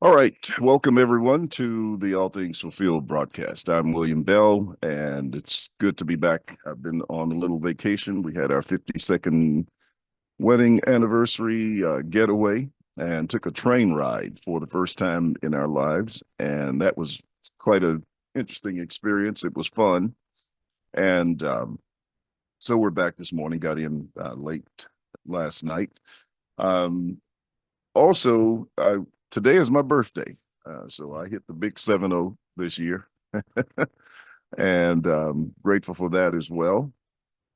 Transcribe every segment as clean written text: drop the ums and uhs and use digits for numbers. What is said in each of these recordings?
All right. Welcome, everyone, to the All Things Fulfilled broadcast. I'm William Bell, and it's good to be back. I've been on a little vacation. We had our 52nd wedding anniversary getaway and took a train ride for the first time in our lives. And that was quite an interesting experience. It was fun. And so we're back this morning, got in late last night. Um, also, today is my birthday. So I hit the big 7-0 this year and grateful for that as well.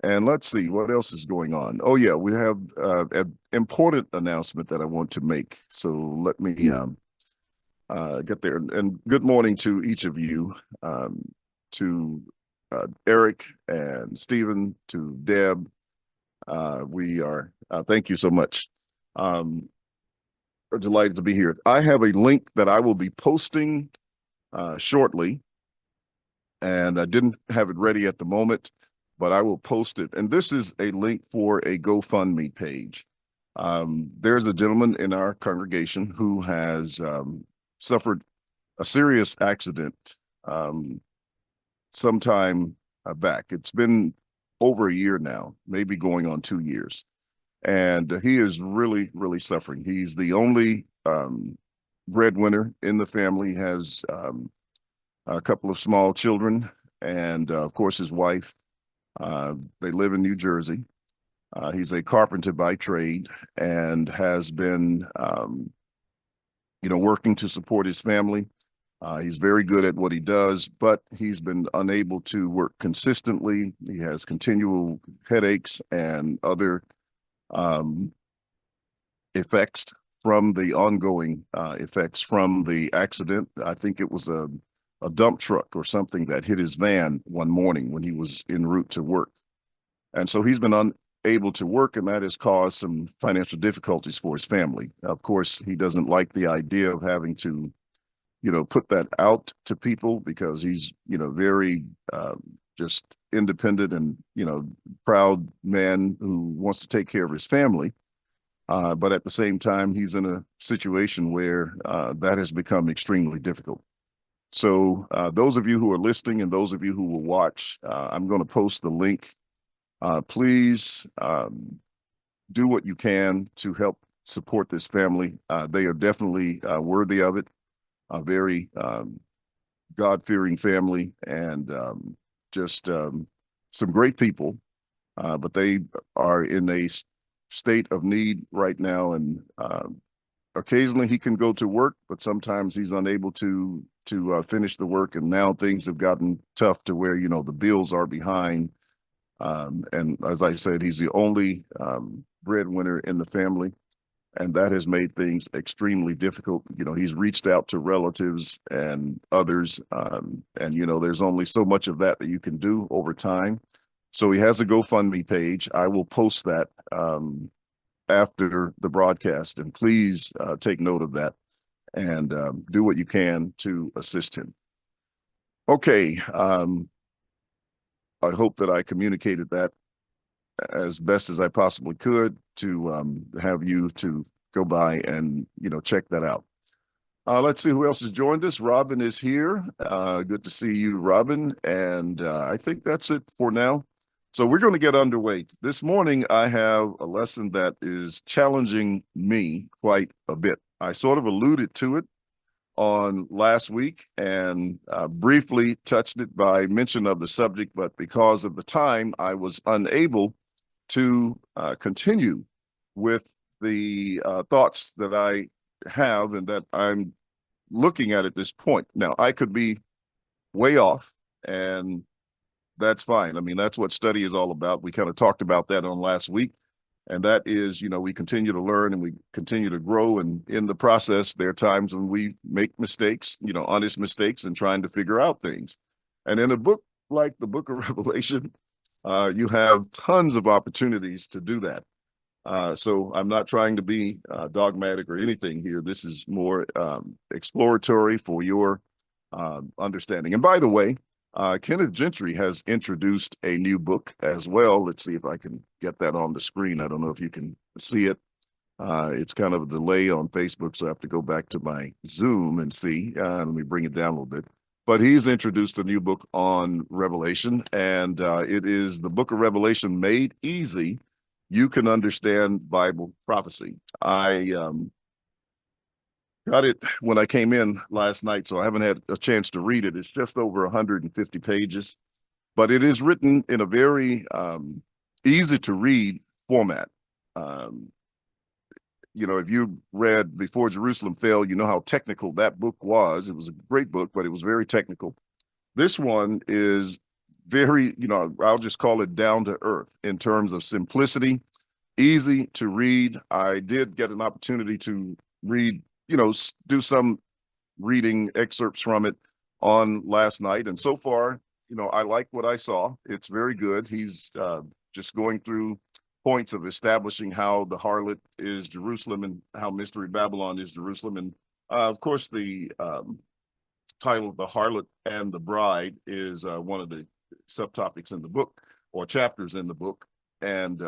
And let's see what else is going on. Oh, yeah, we have an important announcement that I want to make. So let me get there. And good morning to each of you, to Eric and Stephen, to Deb. Thank you so much. Um, are delighted to be here. I have a link that I will be posting shortly, and I didn't have it ready at the moment, but I will post it. And this is a link for a GoFundMe page. There's a gentleman in our congregation who has suffered a serious accident sometime back. It's been over a year now, maybe going on 2 years. And he is really, really suffering. He's the only breadwinner in the family, has a couple of small children, and of course, his wife. They live in New Jersey. He's a carpenter by trade and has been, working to support his family. He's very good at what he does, but he's been unable to work consistently. He has continual headaches and other um, effects from the ongoing effects from the accident. I think it was a dump truck or something that hit his van one morning when he was en route to work. And so he's been unable to work, and that has caused some financial difficulties for his family. Of course, he doesn't like the idea of having to, put that out to people because he's, very just independent and, proud man who wants to take care of his family. But at the same time, he's in a situation where that has become extremely difficult. So those of you who are listening and those of you who will watch, I'm going to post the link. Please do what you can to help support this family. They are definitely worthy of it. A very God-fearing family and just some great people, but they are in a state of need right now, and occasionally he can go to work, but sometimes he's unable to finish the work. And now things have gotten tough to where the bills are behind. And as I said, he's the only breadwinner in the family, and that has made things extremely difficult. He's reached out to relatives and others, and there's only so much of that you can do over time. So he has a GoFundMe page. I will post that after the broadcast, and please take note of that and do what you can to assist him. Okay, I hope that I communicated that as best as I possibly could to have you to go by and check that out. Let's see who else has joined us. Robin is here. Good to see you, Robin. And I think that's it for now. So we're going to get underway. This morning, I have a lesson that is challenging me quite a bit. I sort of alluded to it on last week and briefly touched it by mention of the subject, but because of the time, I was unable to continue with the thoughts that I have and that I'm looking at this point. Now, I could be way off, and that's fine. I mean, that's what study is all about. We kind of talked about that on last week. And that is, we continue to learn and we continue to grow. And in the process, there are times when we make mistakes, honest mistakes, and trying to figure out things. And in a book like the book of Revelation, you have tons of opportunities to do that. So I'm not trying to be dogmatic or anything here. This is more exploratory for your understanding. And by the way, Kenneth Gentry has introduced a new book as well. Let's see if I can get that on the screen. I don't know if you can see it. It's kind of a delay on Facebook, so I have to go back to my Zoom and see. Let me bring it down a little bit. But he's introduced a new book on Revelation, and it is the book of Revelation made easy. You can understand Bible prophecy. I got it when I came in last night, so I haven't had a chance to read it. It's just over 150 pages, but it is written in a very easy to read format. Um, if you read Before Jerusalem Fell, you know how technical that book was. It was a great book, but it was very technical. This one is very, I'll just call it down to earth in terms of simplicity, easy to read. I did get an opportunity to read, do some reading excerpts from it on last night. And so far, I like what I saw. It's very good. He's just going through points of establishing how the harlot is Jerusalem and how Mystery Babylon is Jerusalem. And of course, the title, The Harlot and the Bride, is one of the subtopics in the book or chapters in the book. And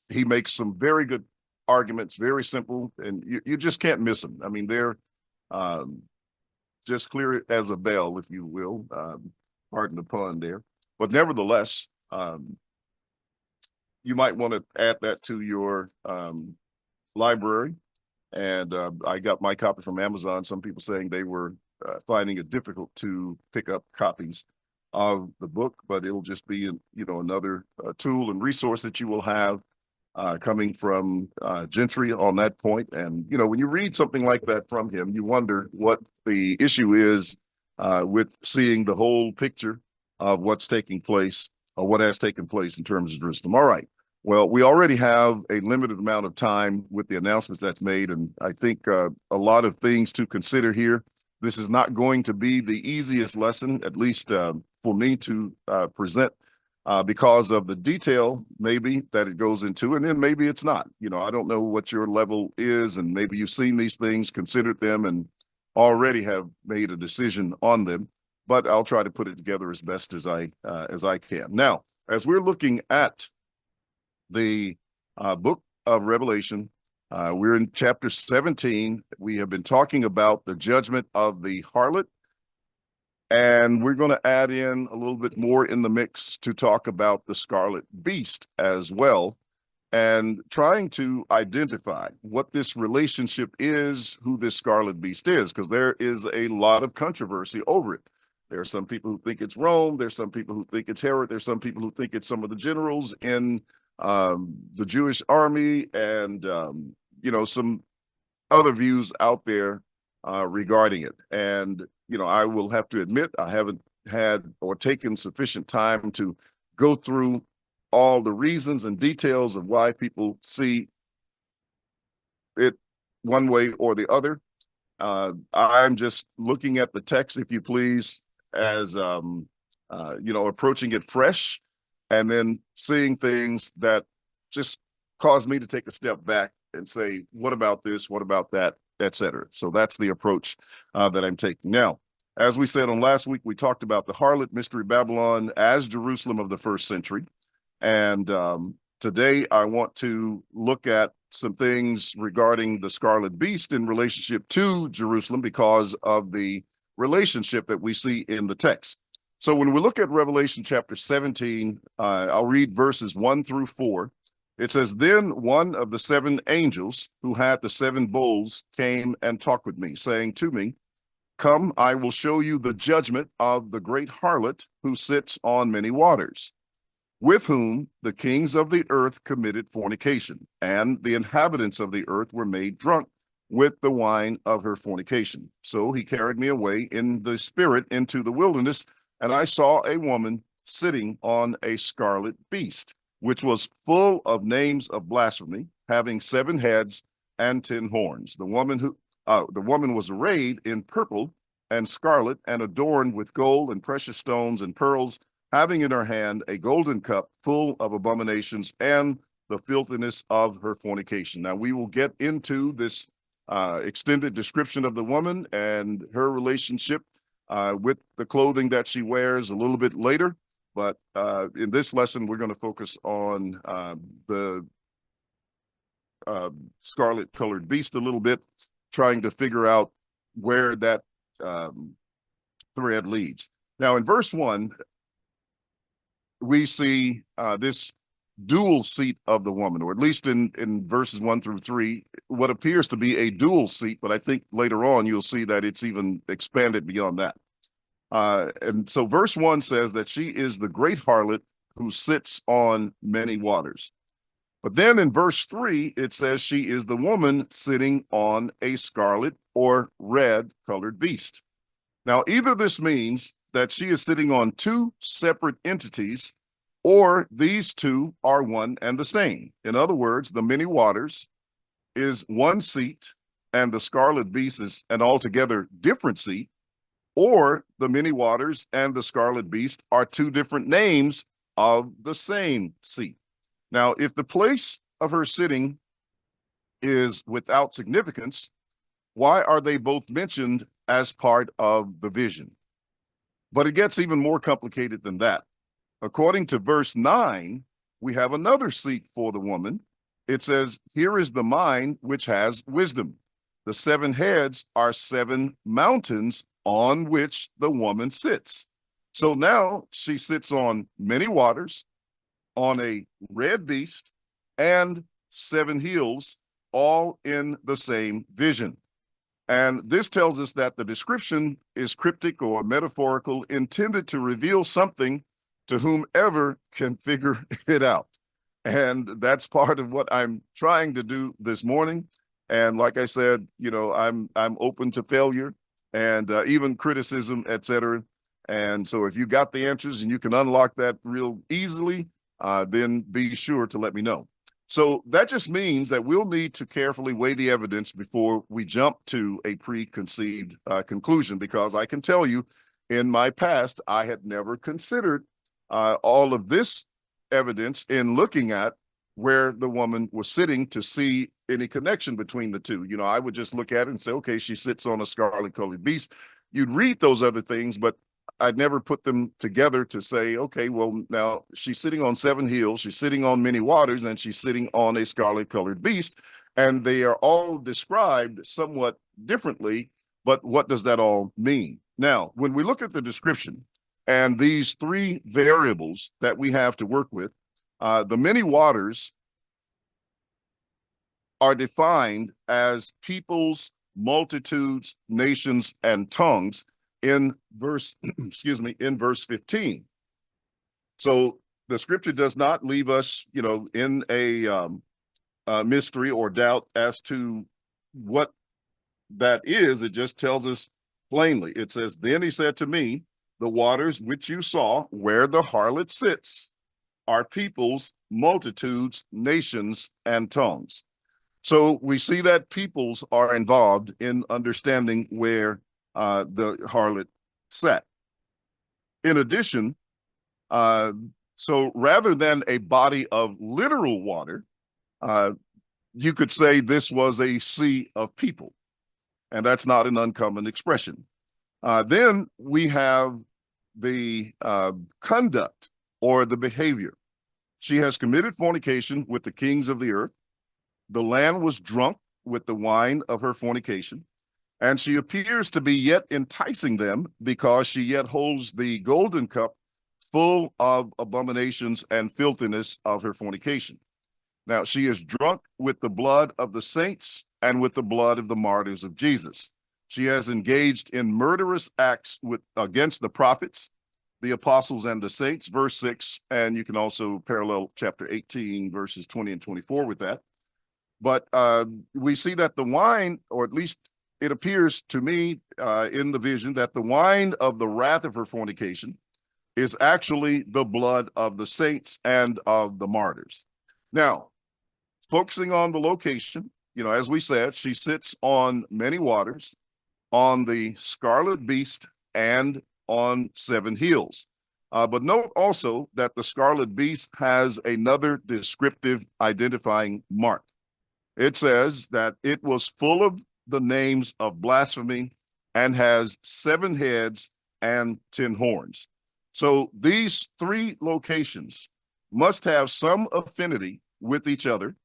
he makes some very good arguments, very simple, and you just can't miss them. I mean, they're just clear as a bell, if you will. Pardon the pun there. But nevertheless, you might want to add that to your library. And I got my copy from Amazon. Some people saying they were finding it difficult to pick up copies of the book, but it'll just be, another tool and resource that you will have coming from Gentry on that point. And, when you read something like that from him, you wonder what the issue is with seeing the whole picture of what's taking place or what has taken place in terms of Jerusalem. All right. Well, we already have a limited amount of time with the announcements that's made, and I think a lot of things to consider here. This is not going to be the easiest lesson, at least for me to present, because of the detail maybe that it goes into, and then maybe it's not. I don't know what your level is, and maybe you've seen these things, considered them, and already have made a decision on them. But I'll try to put it together as best as I can. Now, as we're looking at the book of Revelation, we're in chapter 17. We have been talking about the judgment of the harlot, and we're going to add in a little bit more in the mix to talk about the scarlet beast as well, and trying to identify what this relationship is, who this scarlet beast is, because there is a lot of controversy over it. There are some people who think it's Rome. There's some people who think it's Herod. There's some people who think it's some of the generals in the Jewish army, and some other views out there regarding it. And I will have to admit, I haven't had or taken sufficient time to go through all the reasons and details of why people see it one way or the other. I'm just looking at the text, if you please, as approaching it fresh, and then seeing things that just cause me to take a step back and say, what about this? What about that? Etc. So that's the approach that I'm taking. Now, as we said on last week, we talked about the harlot, Mystery Babylon, as Jerusalem of the first century. And today I want to look at some things regarding the scarlet beast in relationship to Jerusalem because of the relationship that we see in the text. So when we look at Revelation chapter 17, I'll read verses 1 through 4. It says, "Then one of the seven angels who had the seven bowls came and talked with me, saying to me, 'Come, I will show you the judgment of the great harlot who sits on many waters, with whom the kings of the earth committed fornication, and the inhabitants of the earth were made drunk with the wine of her fornication.' So he carried me away in the spirit into the wilderness, and I saw a woman sitting on a scarlet beast, which was full of names of blasphemy, having 7 heads and 10 horns. The woman was arrayed in purple and scarlet, and adorned with gold and precious stones and pearls, having in her hand a golden cup full of abominations and the filthiness of her fornication." Now, we will get into this extended description of the woman and her relationship with the clothing that she wears a little bit later. But in this lesson, we're going to focus on the scarlet colored beast a little bit, trying to figure out where that thread leads. Now, in verse 1, we see this dual seat of the woman, or at least in verses 1 through 3, what appears to be a dual seat, but I think later on you'll see that it's even expanded beyond that. And so verse 1 says that she is the great harlot who sits on many waters. But then in verse 3, it says she is the woman sitting on a scarlet or red colored beast. Now, either this means that she is sitting on two separate entities, or these two are one and the same. In other words, the many waters is one seat and the scarlet beast is an altogether different seat, or the many waters and the scarlet beast are two different names of the same seat. Now, if the place of her sitting is without significance, why are they both mentioned as part of the vision? But it gets even more complicated than that. According to verse 9, we have another seat for the woman. It says, here is the mind which has wisdom. The seven heads are seven mountains on which the woman sits. So now she sits on many waters, on a red beast, and seven hills, all in the same vision. And this tells us that the description is cryptic or metaphorical, intended to reveal something to whomever can figure it out. And that's part of what I'm trying to do this morning. And like I said, you know, I'm open to failure and even criticism, etc. And so if you got the answers and you can unlock that real easily, then be sure to let me know. So that just means that we'll need to carefully weigh the evidence before we jump to a preconceived conclusion, because I can tell you in my past, I had never considered all of this evidence in looking at where the woman was sitting to see any connection between the two. You know, I would just look at it and say, okay, she sits on a scarlet colored beast. You'd read those other things, but I'd never put them together to say, okay, well, now she's sitting on seven hills, she's sitting on many waters, and she's sitting on a scarlet colored beast. And they are all described somewhat differently, but what does that all mean? Now, when we look at the description and these three variables that we have to work with, the many waters are defined as peoples, multitudes, nations, and tongues in verse, in verse 15. So the scripture does not leave us, you know, in a mystery or doubt as to what that is. It just tells us plainly. It says, then he said to me, the waters which you saw where the harlot sits are peoples, multitudes, nations, and tongues. So we see that peoples are involved in understanding where the harlot sat. In addition, so rather than a body of literal water, you could say this was a sea of people, and that's not an uncommon expression. Then we have the conduct or the behavior. She has committed fornication with the kings of the earth. The land was drunk with the wine of her fornication, and she appears to be yet enticing them because she yet holds the golden cup full of abominations and filthiness of her fornication. Now, she is drunk with the blood of the saints and with the blood of the martyrs of Jesus. She has engaged in murderous acts against the prophets, the apostles, and the saints, verse 6, and you can also parallel chapter 18, verses 20 and 24 with that. But we see that the wine, or at least it appears to me in the vision, that the wine of the wrath of her fornication is actually the blood of the saints and of the martyrs. Now, focusing on the location, you know, as we said, she sits on many waters, on the scarlet beast, and on seven hills. But note also that the scarlet beast has another descriptive identifying mark. It says that it was full of the names of blasphemy and has 7 heads and 10 horns. So these three locations must have some affinity with each other,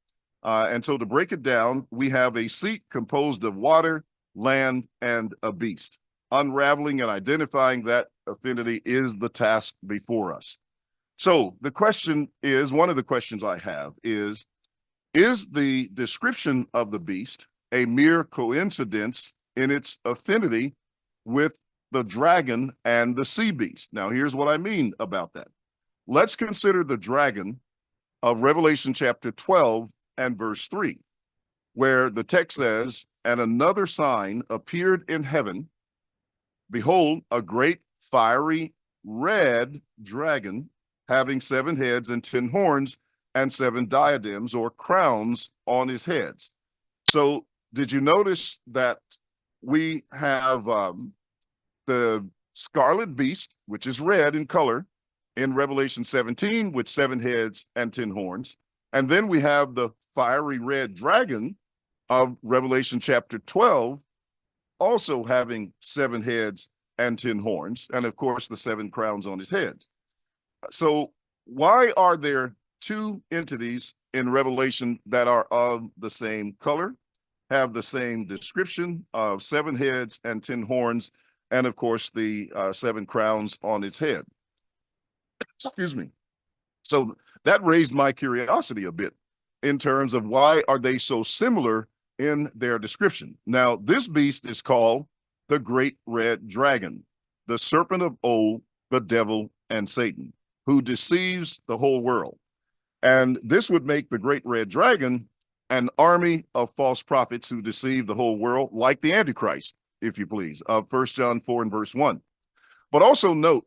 And so to break it down, we have a seat composed of water, land, and a beast. Unraveling and identifying that affinity is the task before us. So the question is, one of the questions I have is the description of the beast a mere coincidence in its affinity with the dragon and the sea beast? Now, here's what I mean about that. Let's consider the dragon of Revelation chapter 12 and verse 3, where the text says, "And another sign appeared in heaven. Behold, a great fiery red dragon, having 7 heads and 10 horns, and 7 diadems or crowns on his heads." So, did you notice that we have the scarlet beast, which is red in color, in Revelation 17 with 7 heads and 10 horns? And then we have the fiery red dragon of Revelation chapter 12, also having 7 heads and 10 horns, and of course the 7 crowns on his head. So why are there 2 entities in Revelation that are of the same color, have the same description of 7 heads and 10 horns, and of course the 7 crowns on his head? Excuse me. So that raised my curiosity a bit in terms of why are they so similar in their description. Now, this beast is called the great red dragon, the serpent of old, the devil and Satan, who deceives the whole world. And this would make the great red dragon an army of false prophets who deceive the whole world, like the Antichrist, if you please, of 1 John 4 and verse 1. But also note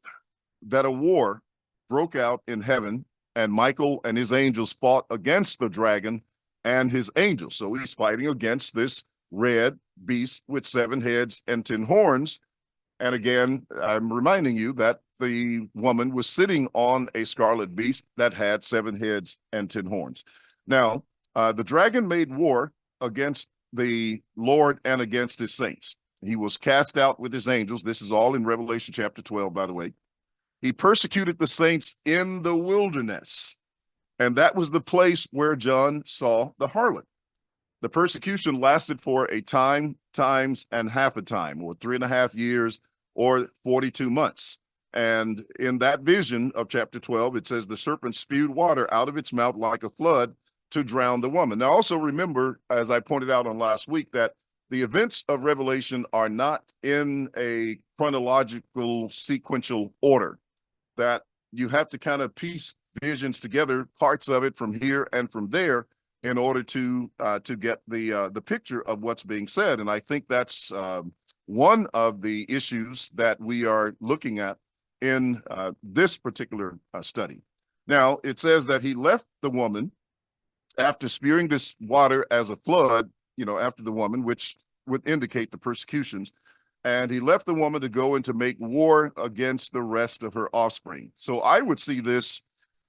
that a war broke out in heaven, and Michael and his angels fought against the dragon and his angels. So he's fighting against this red beast with 7 heads and 10 horns. And again, I'm reminding you that the woman was sitting on a scarlet beast that had 7 heads and 10 horns. Now, the dragon made war against the Lord and against his saints. He was cast out with his angels. This is all in Revelation chapter 12, by the way. He persecuted the saints in the wilderness, and that was the place where John saw the harlot. The persecution lasted for a time, times, and half a time, or 3.5 years, or 42 months. And in that vision of chapter 12, it says the serpent spewed water out of its mouth like a flood to drown the woman. Now, also remember, as I pointed out on last week, that the events of Revelation are not in a chronological, sequential order, that you have to kind of piece visions together, parts of it from here and from there, in order to get the picture of what's being said. And I think that's one of the issues that we are looking at in this particular study. Now, it says that he left the woman after spewing this water as a flood, after the woman, which would indicate the persecutions. And he left the woman to go and to make war against the rest of her offspring. So I would see this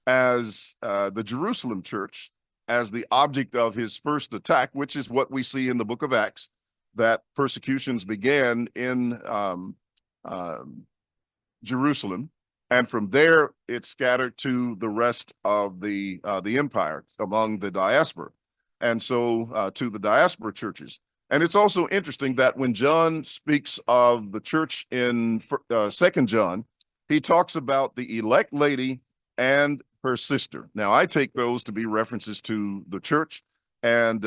as the Jerusalem church as the object of his first attack, which is what we see in the book of Acts, that persecutions began in Jerusalem. And from there, it scattered to the rest of the empire among the diaspora. And so to the diaspora churches. And it's also interesting that when John speaks of the church in 2 John, he talks about the elect lady and her sister. Now, I take those to be references to the church. And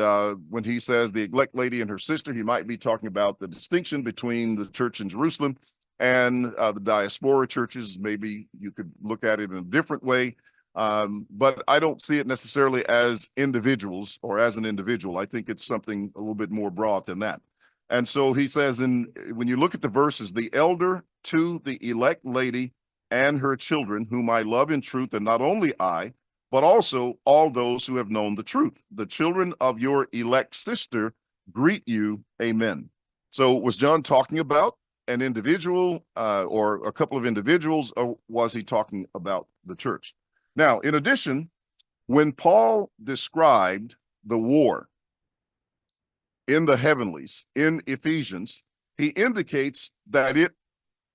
when he says the elect lady and her sister, he might be talking about the distinction between the church in Jerusalem and the diaspora churches. Maybe you could look at it in a different way. But I don't see it necessarily as individuals or as an individual. I think it's something a little bit more broad than that. And so he says, when you look at the verses, the elder to the elect lady and her children, whom I love in truth, and not only I, but also all those who have known the truth. The children of your elect sister greet you. Amen. So was John talking about an individual or a couple of individuals, or was he talking about the church? Now, in addition, when Paul described the war in the heavenlies in Ephesians, he indicates that it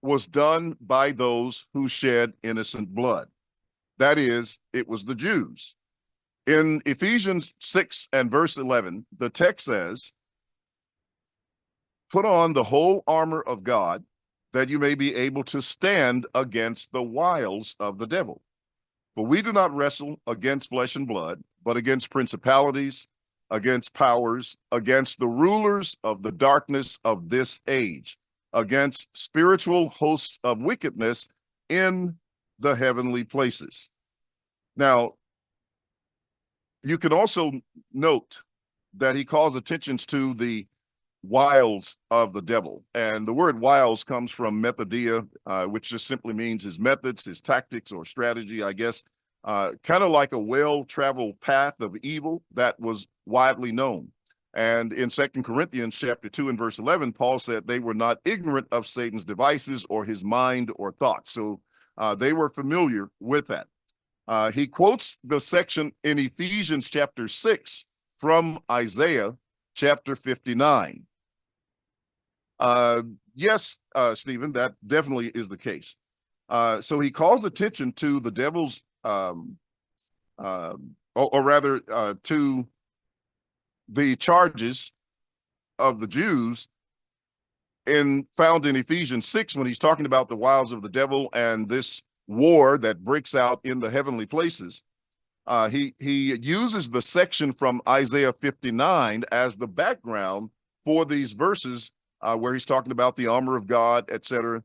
was done by those who shed innocent blood. That is, it was the Jews. In Ephesians 6 and verse 11, the text says, put on the whole armor of God, that you may be able to stand against the wiles of the devil. For we do not wrestle against flesh and blood, but against principalities, against powers, against the rulers of the darkness of this age, against spiritual hosts of wickedness in the heavenly places. Now, you can also note that he calls attention to the wiles of the devil. And the word wiles comes from methodia, which just simply means his methods, his tactics, or strategy, I guess, kind of like a well-traveled path of evil that was widely known. And in 2 Corinthians chapter 2 and verse 11, Paul said they were not ignorant of Satan's devices or his mind or thoughts. So they were familiar with that. He quotes the section in Ephesians chapter 6 from Isaiah chapter 59. Yes, Stephen, that definitely is the case. So he calls attention to the devil's, or rather, to the charges of the Jews found in Ephesians 6 when he's talking about the wiles of the devil and this war that breaks out in the heavenly places. He uses the section from Isaiah 59 as the background for these verses where he's talking about the armor of God, etc.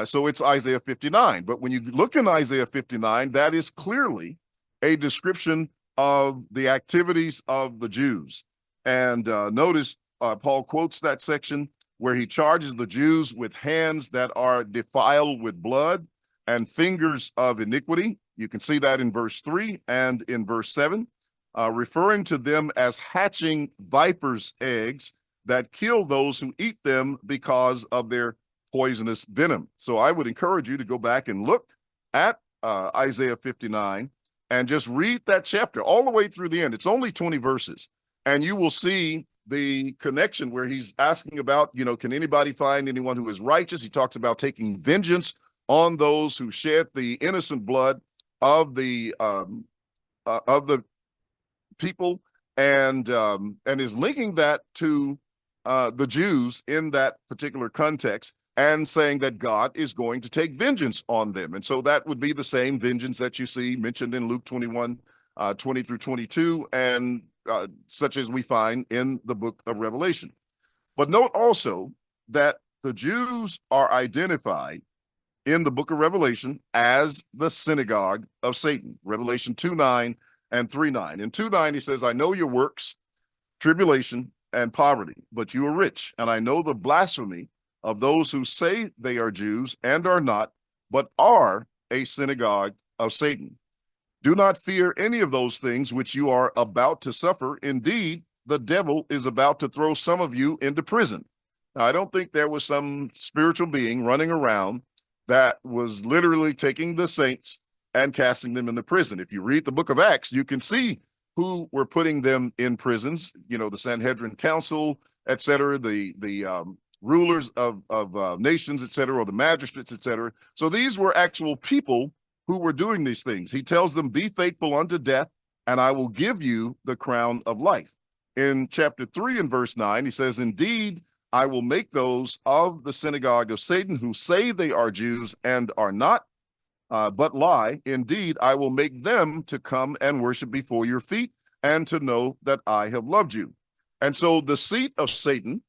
So it's Isaiah 59. But when you look in Isaiah 59, that is clearly a description of the activities of the Jews. And notice Paul quotes that section where he charges the Jews with hands that are defiled with blood and fingers of iniquity. You can see that in verse 3 and in verse 7, referring to them as hatching vipers' eggs that kill those who eat them because of their poisonous venom. So I would encourage you to go back and look at Isaiah 59 and just read that chapter all the way through the end. It's only 20 verses, and you will see the connection where he's asking about, can anybody find anyone who is righteous? He talks about taking vengeance on those who shed the innocent blood of the people, and is linking that to the Jews in that particular context, and saying that God is going to take vengeance on them. And so that would be the same vengeance that you see mentioned in Luke 21, 20 through 22, and such as we find in the book of Revelation. But note also that the Jews are identified in the book of Revelation as the synagogue of Satan. Revelation 2:9 and 3:9. In 2:9, he says, I know your works, tribulation, and poverty, but you are rich, and I know the blasphemy of those who say they are Jews and are not, but are a synagogue of Satan. Do not fear any of those things which you are about to suffer. Indeed, the devil is about to throw some of you into prison. Now, I don't think there was some spiritual being running around that was literally taking the saints and casting them into prison. If you read the book of Acts, you can see who were putting them in prisons, the Sanhedrin Council, etc., the rulers of nations, etc., or the magistrates, etc. So these were actual people who were doing these things. He tells them, be faithful unto death, and I will give you the crown of life. In chapter 3 and verse 9, he says, indeed, I will make those of the synagogue of Satan who say they are Jews and are not, but lie. Indeed, I will make them to come and worship before your feet and to know that I have loved you. And so the seat of Satan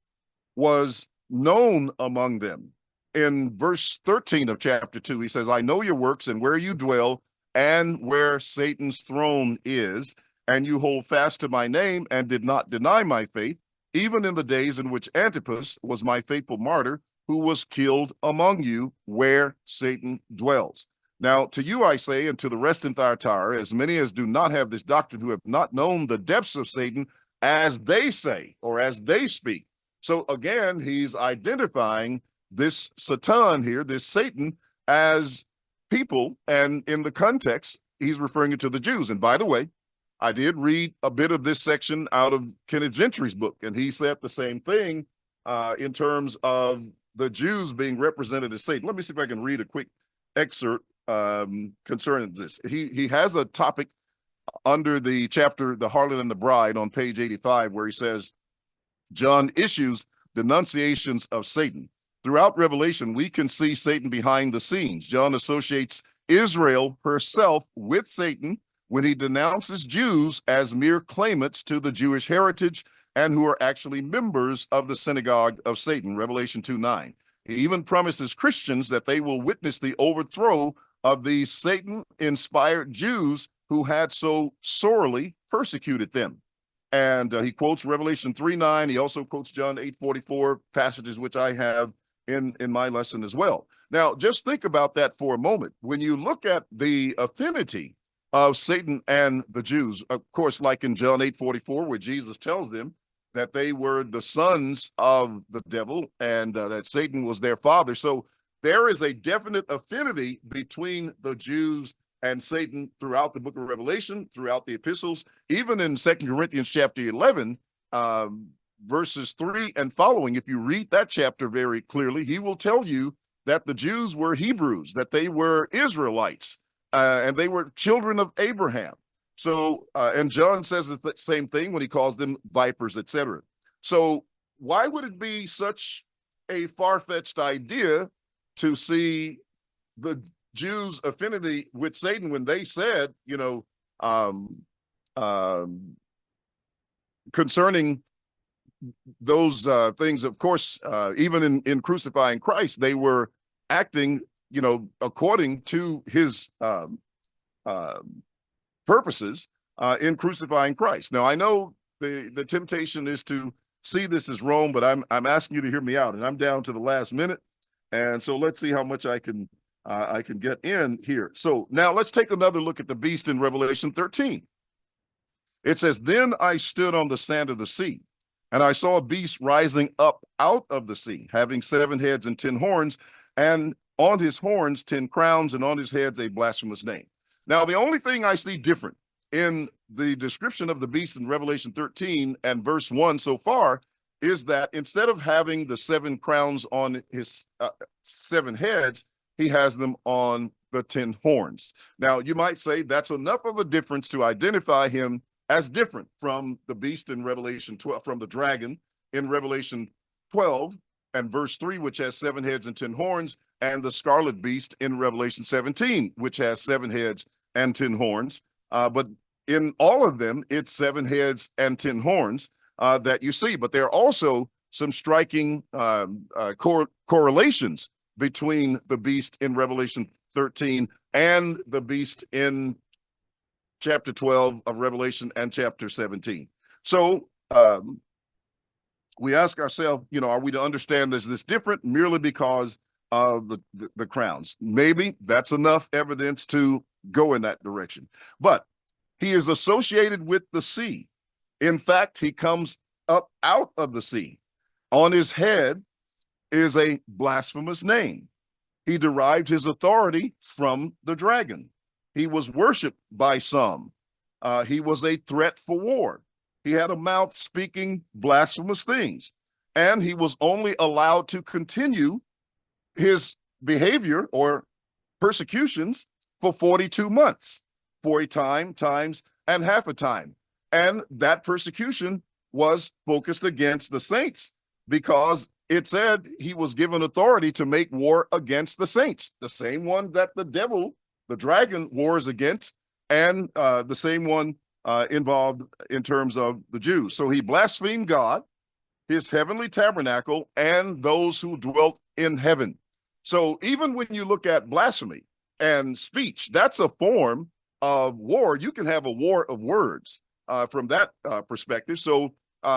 was known among them. In verse 13 of chapter 2, he says, I know your works and where you dwell and where Satan's throne is, and you hold fast to my name and did not deny my faith, even in the days in which Antipas was my faithful martyr, who was killed among you where Satan dwells. Now, to you I say, and to the rest in Thyatira, as many as do not have this doctrine, who have not known the depths of Satan, as they say, or as they speak. So again, he's identifying this Satan here, this Satan, as people, and in the context, he's referring it to the Jews. And by the way, I did read a bit of this section out of Kenneth Gentry's book, and he said the same thing in terms of the Jews being represented as Satan. Let me see if I can read a quick excerpt concerning this. He has a topic under the chapter, The Harlot and the Bride, on page 85, where he says, John issues denunciations of Satan. Throughout Revelation, we can see Satan behind the scenes. John associates Israel herself with Satan when he denounces Jews as mere claimants to the Jewish heritage and who are actually members of the synagogue of Satan, Revelation 2:9. He even promises Christians that they will witness the overthrow of these Satan-inspired Jews who had so sorely persecuted them. And he quotes Revelation 3:9. He also quotes John 8:44, passages which I have in my lesson as well. Now, just think about that for a moment. When you look at the affinity of Satan and the Jews, of course, like in John 8:44, where Jesus tells them that they were the sons of the devil and that Satan was their father. So there is a definite affinity between the Jews and Satan throughout the book of Revelation, throughout the epistles, even in 2 Corinthians chapter 11, verses 3 and following. If you read that chapter very clearly, he will tell you that the Jews were Hebrews, that they were Israelites, and they were children of Abraham. So, and John says the same thing when he calls them vipers, etc. So why would it be such a far-fetched idea to see the Jews' affinity with Satan when they said, concerning those things? Of course, even in crucifying Christ, they were acting, according to his purposes in crucifying Christ. Now, I know the temptation is to see this as Rome, but I'm asking you to hear me out, and I'm down to the last minute, and so let's see how much I can get in here. So now let's take another look at the beast in Revelation 13. It says, "Then I stood on the sand of the sea, and I saw a beast rising up out of the sea, having 7 heads and 10 horns, and on his horns 10 crowns, and on his heads a blasphemous name." Now, the only thing I see different in the description of the beast in Revelation 13 and verse 1 so far is that instead of having the 7 crowns on his 7 heads, he has them on the 10 horns. Now, you might say that's enough of a difference to identify him as different from the beast in Revelation 12, from the dragon in Revelation 12 and verse 3, which has 7 heads and 10 horns, and the scarlet beast in Revelation 17, which has 7 heads and 10 horns. But in all of them, it's 7 heads and 10 horns that you see. But there are also some striking correlations between the beast in Revelation 13 and the beast in chapter 12 of Revelation and chapter 17. So we ask ourselves, are we to understand this different merely because of the crowns? Maybe that's enough evidence to go in that direction. But he is associated with the sea. In fact, he comes up out of the sea. On his head is a blasphemous name. He derived his authority from the dragon. He was worshipped by some. He was a threat for war. He had a mouth speaking blasphemous things. And he was only allowed to continue his behavior or persecutions for 42 months, for a time, times, and half a time. And that persecution was focused against the saints because it said he was given authority to make war against the saints, the same one that the devil, the dragon, wars against, and the same one involved in terms of the Jews. So he blasphemed God, his heavenly tabernacle, and those who dwelt in heaven. So even when you look at blasphemy and speech, that's a form of war. You can have a war of words from that perspective. So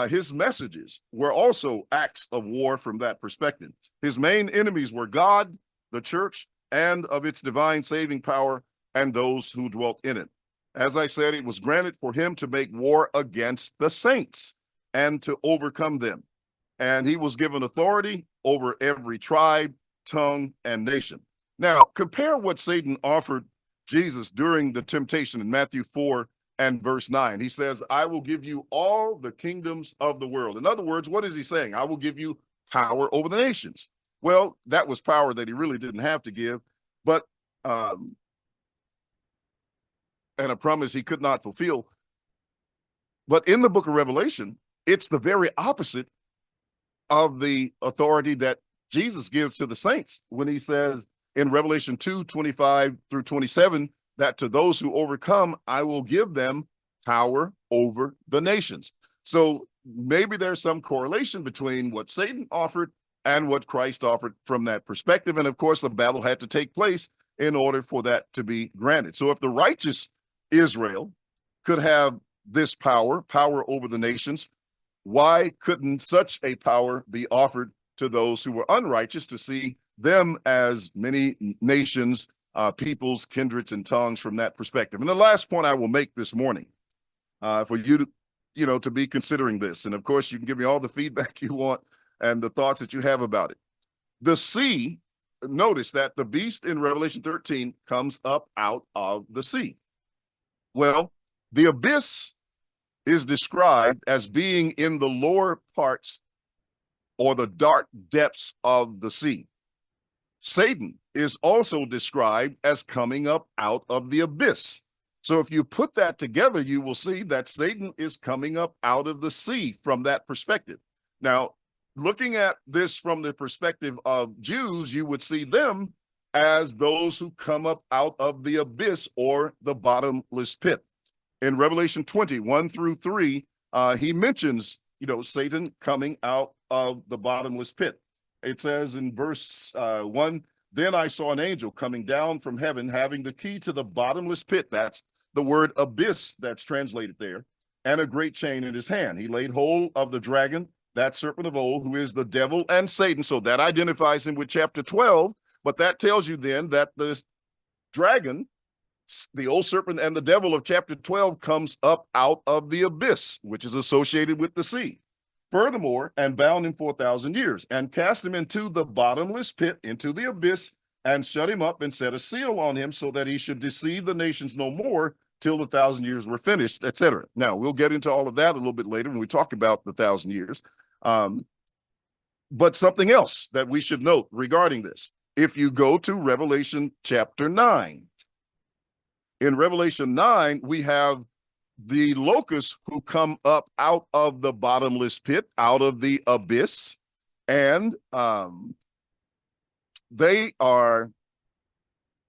his messages were also acts of war from that perspective. His main enemies were God, the church, and of its divine saving power, and those who dwelt in it. As I said, it was granted for him to make war against the saints and to overcome them. And he was given authority over every tribe, tongue, and nation. Now, compare what Satan offered Jesus during the temptation in Matthew 4 and verse 9. He says, "I will give you all the kingdoms of the world." In other words, what is he saying? I will give you power over the nations. Well, that was power that he really didn't have to give. But and a promise he could not fulfill. But in the book of Revelation, it's the very opposite of the authority that Jesus gives to the saints when he says in Revelation 2:25 through 27, that to those who overcome, I will give them power over the nations. So maybe there's some correlation between what Satan offered and what Christ offered from that perspective. And of course, the battle had to take place in order for that to be granted. So if the righteous Israel could have this power over the nations, why couldn't such a power be offered to those who were unrighteous, to see them as many nations, peoples, kindreds, and tongues from that perspective? And the last point I will make this morning, for you to be considering this, and of course you can give me all the feedback you want and the thoughts that you have about it. The sea, notice that the beast in Revelation 13 comes up out of the sea. Well, the abyss is described as being in the lower parts or the dark depths of the sea. Satan is also described as coming up out of the abyss. So if you put that together, you will see that Satan is coming up out of the sea from that perspective. Now, looking at this from the perspective of Jews, you would see them as those who come up out of the abyss or the bottomless pit. In Revelation 20:1 through 3, he mentions, Satan coming out of the bottomless pit. It says in verse 1, then I saw an angel coming down from heaven, having the key to the bottomless pit. That's the word abyss that's translated there, and a great chain in his hand. He laid hold of the dragon, that serpent of old, who is the devil and Satan. So that identifies him with chapter 12, but that tells you then that the dragon, the old serpent and the devil of chapter 12, comes up out of the abyss, which is associated with the sea. Furthermore, and bound him for 1,000 years, and cast him into the bottomless pit, into the abyss, and shut him up, and set a seal on him, so that he should deceive the nations no more till the 1,000 years were finished, etc. Now, we'll get into all of that a little bit later when we talk about the 1,000 years. But something else that we should note regarding this, if you go to Revelation chapter 9, in Revelation 9, we have the locusts who come up out of the bottomless pit, out of the abyss, and they are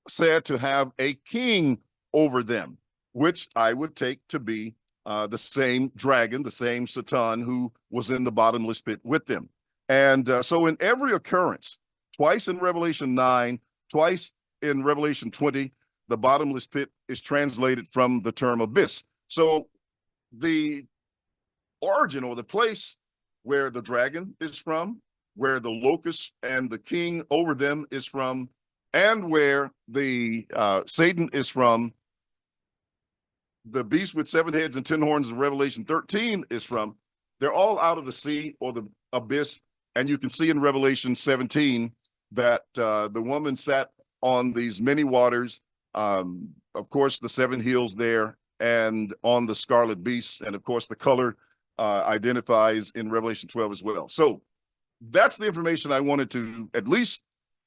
said to have a king over them, which I would take to be the same dragon, the same Satan who was in the bottomless pit with them. And so in every occurrence, twice in Revelation 9, twice in Revelation 20, the bottomless pit is translated from the term abyss. So the origin or the place where the dragon is from, where the locust and the king over them is from, and where the Satan is from, the beast with 7 heads and 10 horns of Revelation 13 is from, they're all out of the sea or the abyss. And you can see in Revelation 17 that the woman sat on these many waters, of course, the 7 hills there, and on the scarlet beast. And of course, the color identifies in Revelation 12 as well. So that's the information I wanted to at least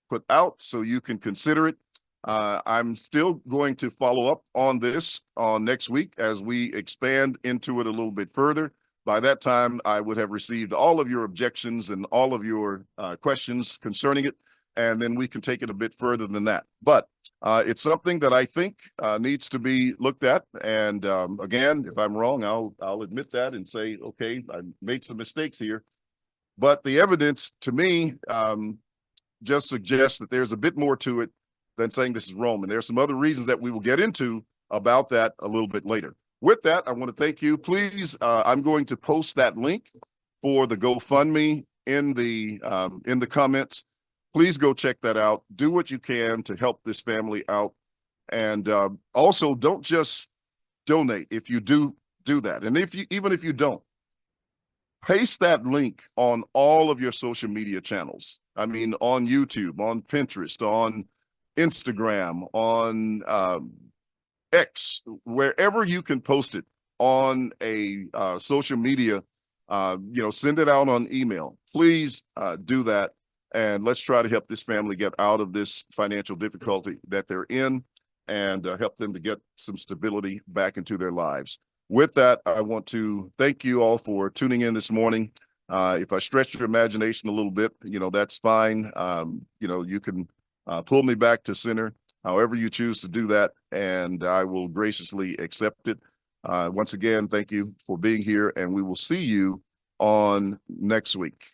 put out so you can consider it. I'm still going to follow up on this on next week as we expand into it a little bit further. By that time, I would have received all of your objections and all of your questions concerning it, and then we can take it a bit further than that. But it's something that I think needs to be looked at. And again, if I'm wrong, I'll admit that and say, okay, I made some mistakes here. But the evidence to me just suggests that there's a bit more to it than saying this is Rome. And there's some other reasons that we will get into about that a little bit later. With that, I want to thank you. Please, I'm going to post that link for the GoFundMe in the comments. Please go check that out. Do what you can to help this family out. And also, don't just donate if you do that. And even if you don't, paste that link on all of your social media channels. I mean, on YouTube, on Pinterest, on Instagram, on X, wherever you can post it on a social media, send it out on email. Please do that. And let's try to help this family get out of this financial difficulty that they're in. and help them to get some stability back into their lives. With that, I want to thank you all for tuning in this morning. If I stretch your imagination a little bit, that's fine. You can pull me back to center, however you choose to do that, and I will graciously accept it. Once again, thank you for being here, and we will see you on next week.